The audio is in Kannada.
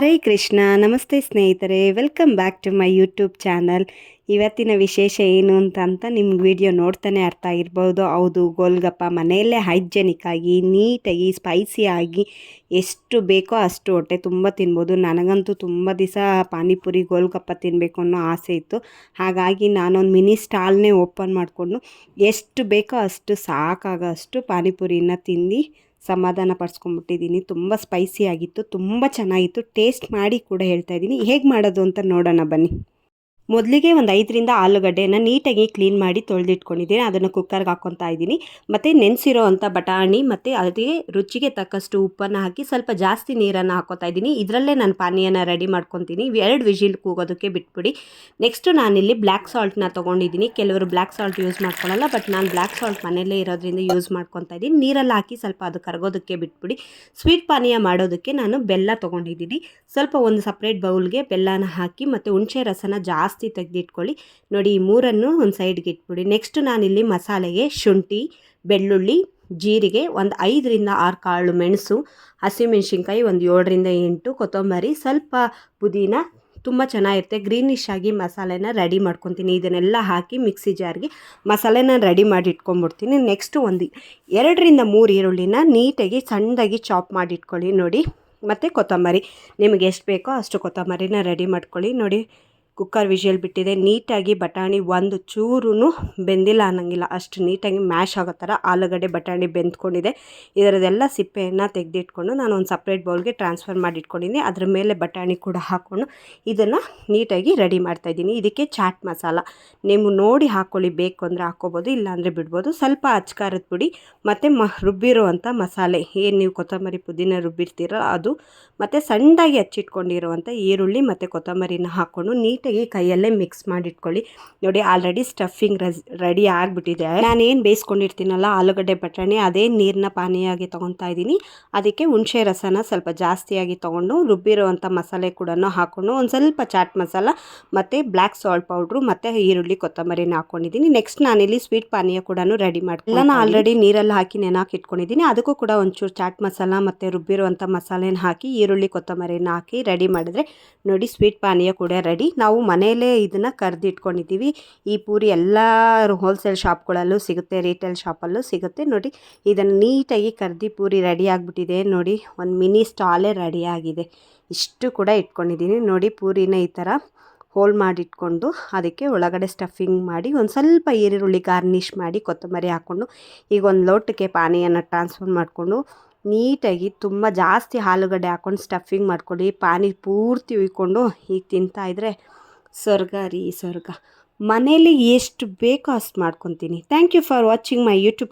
ಹರೇ ಕೃಷ್ಣ. ನಮಸ್ತೆ ಸ್ನೇಹಿತರೆ, welcome back to my YouTube channel. ಇವತ್ತಿನ ವಿಶೇಷ ಏನು ಅಂತ ನಿಮ್ಗೆ ವಿಡಿಯೋ ನೋಡ್ತಾನೆ ಅರ್ಥ ಆಗಿರ್ಬೋದು. ಹೌದು, ಗೋಲ್ಗಪ್ಪ ಮನೆಯಲ್ಲೇ ಹೈಜೆನಿಕ್ ಆಗಿ ನೀಟಾಗಿ ಸ್ಪೈಸಿಯಾಗಿ ಎಷ್ಟು ಬೇಕೋ ಅಷ್ಟು ಹೊಟ್ಟೆ ತುಂಬ ತಿನ್ಬೋದು. ನನಗಂತೂ ತುಂಬ ದಿವಸ ಪಾನಿಪುರಿ ಗೋಲ್ಗಪ್ಪ ತಿನ್ನಬೇಕು ಅನ್ನೋ ಆಸೆ ಇತ್ತು. ಹಾಗಾಗಿ ನಾನೊಂದು ಮಿನಿ ಸ್ಟಾಲ್ನೇ ಓಪನ್ ಮಾಡಿಕೊಂಡು ಎಷ್ಟು ಬೇಕೋ ಅಷ್ಟು ಸಾಕಾಗೋ ಅಷ್ಟು ಪಾನಿಪುರಿನ ತಿಂದು ಸಮಾಧಾನ ಪಡಿಸ್ಕೊಂಡ್ಬಿಟ್ಟಿದ್ದೀನಿ. ತುಂಬ ಸ್ಪೈಸಿ ಆಗಿತ್ತು, ತುಂಬ ಚೆನ್ನಾಗಿತ್ತು. ಟೇಸ್ಟ್ ಮಾಡಿ ಕೂಡ ಹೇಳ್ತಾ ಇದ್ದೀನಿ. ಹೇಗೆ ಮಾಡೋದು ಅಂತ ನೋಡೋಣ ಬನ್ನಿ. ಮೊದಲಿಗೆ ಒಂದು 5ರಿಂದ ಆಲೂಗಡ್ಡೆನ ನೀಟಾಗಿ ಕ್ಲೀನ್ ಮಾಡಿ ತೊಳೆದಿಟ್ಕೊಂಡಿದ್ದೀನಿ. ಅದನ್ನು ಕುಕ್ಕರ್ಗೆ ಹಾಕ್ಕೊತಾ ಇದ್ದೀನಿ. ಮತ್ತು ನೆನೆಸಿರೋ ಅಂಥ ಬಟಾಣಿ ಮತ್ತು ಅದಕ್ಕೆ ರುಚಿಗೆ ತಕ್ಕಷ್ಟು ಉಪ್ಪನ್ನು ಹಾಕಿ ಸ್ವಲ್ಪ ಜಾಸ್ತಿ ನೀರನ್ನು ಹಾಕ್ಕೊತಾ ಇದ್ದೀನಿ. ಇದರಲ್ಲೇ ನಾನು ಪಾನೀಯನ ರೆಡಿ ಮಾಡ್ಕೊತೀನಿ. 2 ವಿಜಿಲ್ ಕೂಗೋದಕ್ಕೆ ಬಿಟ್ಬಿಡಿ. ನೆಕ್ಸ್ಟು ನಾನಿಲ್ಲಿ ಬ್ಲ್ಯಾಕ್ ಸಾಲ್ಟ್ನ ತೊಗೊಂಡಿದ್ದೀನಿ. ಕೆಲವರು ಬ್ಲ್ಯಾಕ್ ಸಾಲ್ಟ್ ಯೂಸ್ ಮಾಡ್ಕೊಳ್ಳಲ್ಲ, ಬಟ್ ನಾನು ಬ್ಲ್ಯಾಕ್ ಸಾಲ್ಟ್ ಮನೆಯಲ್ಲೇ ಇರೋದ್ರಿಂದ ಯೂಸ್ ಮಾಡ್ಕೊತಾ ಇದ್ದೀನಿ. ನೀರಲ್ಲಿ ಹಾಕಿ ಸ್ವಲ್ಪ ಅದು ಕರಗೋದಕ್ಕೆ ಬಿಟ್ಬಿಡಿ. ಸ್ವೀಟ್ ಪಾನೀಯ ಮಾಡೋದಕ್ಕೆ ನಾನು ಬೆಲ್ಲ ತೊಗೊಂಡಿದ್ದೀನಿ. ಸ್ವಲ್ಪ ಒಂದು ಸಪ್ರೇಟ್ ಬೌಲ್ಗೆ ಬೆಲ್ಲನ ಹಾಕಿ ಮತ್ತು ಹುಣಸೆ ರಸನ ಜಾಸ್ತಿ ತೆಗೆದಿಟ್ಕೊಳ್ಳಿ. ನೋಡಿ, ಈ ಮೂರನ್ನು ಒಂದು ಸೈಡ್ಗೆ ಇಟ್ಬಿಡಿ. ನೆಕ್ಸ್ಟ್ ನಾನಿಲ್ಲಿ ಮಸಾಲೆಗೆ ಶುಂಠಿ, ಬೆಳ್ಳುಳ್ಳಿ, ಜೀರಿಗೆ, ಒಂದು 5ರಿಂದ 6 ಕಾಳು ಮೆಣಸು, ಹಸಿಮೆಣಸಿನ್ಕಾಯಿ ಒಂದು 7ರಿಂದ 8, ಕೊತ್ತಂಬರಿ, ಸ್ವಲ್ಪ ಪುದೀನ, ತುಂಬ ಚೆನ್ನಾಗಿರುತ್ತೆ. ಗ್ರೀನಿಶ್ ಆಗಿ ಮಸಾಲೆನ ರೆಡಿ ಮಾಡ್ಕೊತೀನಿ. ಇದನ್ನೆಲ್ಲ ಹಾಕಿ ಮಿಕ್ಸಿ ಜಾರ್ಗೆ ಮಸಾಲೆನ ರೆಡಿ ಮಾಡಿ ಇಟ್ಕೊಂಡ್ಬಿಡ್ತೀನಿ. ನೆಕ್ಸ್ಟು ಒಂದು 2ರಿಂದ 3 ಈರುಳ್ಳಿನ ನೀಟಾಗಿ ಸಣ್ಣದಾಗಿ ಚಾಪ್ ಮಾಡಿ ಇಟ್ಕೊಳ್ಳಿ. ನೋಡಿ, ಮತ್ತು ಕೊತ್ತಂಬರಿ ನಿಮಗೆ ಎಷ್ಟು ಬೇಕೋ ಅಷ್ಟು ಕೊತ್ತಂಬರಿನ ರೆಡಿ ಮಾಡ್ಕೊಳ್ಳಿ. ನೋಡಿ, ಕುಕ್ಕರ್ ವಿಷಲ್ ಬಿಟ್ಟಿದೆ. ನೀಟಾಗಿ ಬಟಾಣಿ ಒಂದು ಚೂರು ಬೆಂದಿಲ್ಲ ಅನ್ನಂಗಿಲ್ಲ, ಅಷ್ಟು ನೀಟಾಗಿ ಮ್ಯಾಶ್ ಆಗೋ ಥರ ಆಲೂಗಡ್ಡೆ ಬಟಾಣಿ ಬೆಂದ್ಕೊಂಡಿದೆ. ಇದರದೆಲ್ಲ ಸಿಪ್ಪೆಯನ್ನು ತೆಗೆದಿಟ್ಕೊಂಡು ನಾನು ಒಂದು ಸಪ್ರೇಟ್ ಬೌಲ್ಗೆ ಟ್ರಾನ್ಸ್ಫರ್ ಮಾಡಿ ಇಟ್ಕೊಂಡಿದ್ದೀನಿ. ಅದ್ರ ಮೇಲೆ ಬಟಾಣಿ ಕೂಡ ಹಾಕ್ಕೊಂಡು ಇದನ್ನು ನೀಟಾಗಿ ರೆಡಿ ಮಾಡ್ತಾಯಿದ್ದೀನಿ. ಇದಕ್ಕೆ ಚಾಟ್ ಮಸಾಲ ನೀವು ನೋಡಿ ಹಾಕ್ಕೊಳ್ಳಿ, ಬೇಕು ಅಂದರೆ ಹಾಕ್ಕೋಬೋದು, ಇಲ್ಲಾಂದರೆ ಬಿಡ್ಬೋದು. ಸ್ವಲ್ಪ ಅಚ್ಕಾರದ ಪುಡಿ ಮತ್ತು ರುಬ್ಬಿರುವಂಥ ಮಸಾಲೆ, ಏನು ನೀವು ಕೊತ್ತಂಬರಿ ಪುದೀನ ರುಬ್ಬಿರ್ತೀರೋ ಅದು, ಮತ್ತು ಸಣ್ಣದಾಗಿ ಹಚ್ಚಿಟ್ಕೊಂಡಿರುವಂಥ ಈರುಳ್ಳಿ ಮತ್ತು ಕೊತ್ತಂಬರಿನ ಹಾಕ್ಕೊಂಡು ನೀಟಾಗಿ ಕೈಯಲ್ಲೇ ಮಿಕ್ಸ್ ಮಾಡಿಟ್ಕೊಳ್ಳಿ. ನೋಡಿ, ಆಲ್ರೆಡಿ ಸ್ಟಫಿಂಗ್ ರೆಡಿ ಆಗಿಬಿಟ್ಟಿದೆ. ನಾನೇನು ಬೇಯಿಸ್ಕೊಂಡಿರ್ತೀನಲ್ಲ ಆಲೂಗಡ್ಡೆ ಬಟಾಣಿ, ಅದೇ ನೀರನ್ನ ಪಾನೀಯಾಗಿ ತೊಗೊತಾ ಇದ್ದೀನಿ. ಅದಕ್ಕೆ ಹುಣಸೆ ರಸನ ಸ್ವಲ್ಪ ಜಾಸ್ತಿಯಾಗಿ ತೊಗೊಂಡು ರುಬ್ಬಿರುವಂಥ ಮಸಾಲೆ ಕೂಡ ಹಾಕ್ಕೊಂಡು ಒಂದು ಸ್ವಲ್ಪ ಚಾಟ್ ಮಸಾಲ ಮತ್ತು ಬ್ಲ್ಯಾಕ್ ಸಾಲ್ಟ್ ಪೌಡ್ರು ಮತ್ತು ಈರುಳ್ಳಿ ಕೊತ್ತಂಬರಿನ ಹಾಕ್ಕೊಂಡಿದ್ದೀನಿ. ನೆಕ್ಸ್ಟ್ ನಾನಿಲ್ಲಿ ಸ್ವೀಟ್ ಪಾನೀಯ ಕೂಡ ರೆಡಿ ಮಾಡ್ತೀನಿ. ಎಲ್ಲ ಆಲ್ರೆಡಿ ನೀರಲ್ಲಿ ಹಾಕಿ ನೆನಾಕಿ ಇಟ್ಕೊಂಡಿದ್ದೀನಿ. ಅದಕ್ಕೂ ಕೂಡ ಒಂಚೂರು ಚಾಟ್ ಮಸಾಲ ಮತ್ತು ರುಬ್ಬಿರುವಂಥ ಮಸಾಲೆನ ಹಾಕಿ ಈರುಳ್ಳಿ ಕೊತ್ತಂಬರಿನ ಹಾಕಿ ರೆಡಿ ಮಾಡಿದ್ರೆ ನೋಡಿ, ಸ್ವೀಟ್ ಪಾನೀಯ ಕೂಡ ರೆಡಿ. ನಾವು ಮನೆಯಲ್ಲೇ ಇದನ್ನು ಕರೆದಿಟ್ಕೊಂಡಿದ್ದೀವಿ. ಈ ಪೂರಿ ಎಲ್ಲ ಹೋಲ್ಸೇಲ್ ಶಾಪ್ಗಳಲ್ಲೂ ಸಿಗುತ್ತೆ, ರಿಟೇಲ್ ಶಾಪಲ್ಲೂ ಸಿಗುತ್ತೆ. ನೋಡಿ, ಇದನ್ನು ನೀಟಾಗಿ ಕರ್ದು ಪೂರಿ ರೆಡಿ ಆಗಿಬಿಟ್ಟಿದೆ. ನೋಡಿ, ಒಂದು ಮಿನಿ ಸ್ಟಾಲೇ ರೆಡಿಯಾಗಿದೆ. ಇಷ್ಟು ಕೂಡ ಇಟ್ಕೊಂಡಿದ್ದೀನಿ. ನೋಡಿ, ಪೂರಿನ ಈ ಥರ ಹೋಲ್ ಮಾಡಿಟ್ಕೊಂಡು ಅದಕ್ಕೆ ಒಳಗಡೆ ಸ್ಟಫಿಂಗ್ ಮಾಡಿ ಒಂದು ಸ್ವಲ್ಪ ಈರುಳ್ಳಿ ಗಾರ್ನಿಷ್ ಮಾಡಿ ಕೊತ್ತಂಬರಿ ಹಾಕ್ಕೊಂಡು ಈಗ ಒಂದು ಲೋಟಕ್ಕೆ ಪಾನಿಯನ್ನು ಟ್ರಾನ್ಸ್ಫರ್ ಮಾಡಿಕೊಂಡು ನೀಟಾಗಿ ತುಂಬ ಜಾಸ್ತಿ ಆಲೂಗಡ್ಡೆ ಹಾಕ್ಕೊಂಡು ಸ್ಟಫಿಂಗ್ ಮಾಡ್ಕೊಳ್ಳಿ. ಪಾನಿ ಪೂರ್ತಿ ಉಯ್ಕೊಂಡು ಈಗ ತಿಂತಾಯಿದ್ರೆ ಸ್ವರ್ಗ ರೀ ಸ್ವರ್ಗ. ಮನೇಲಿ ಎಷ್ಟು ಬೇಕೋ ಅಷ್ಟು ಮಾಡ್ಕೊತೀನಿ. Thank you for watching my YouTube.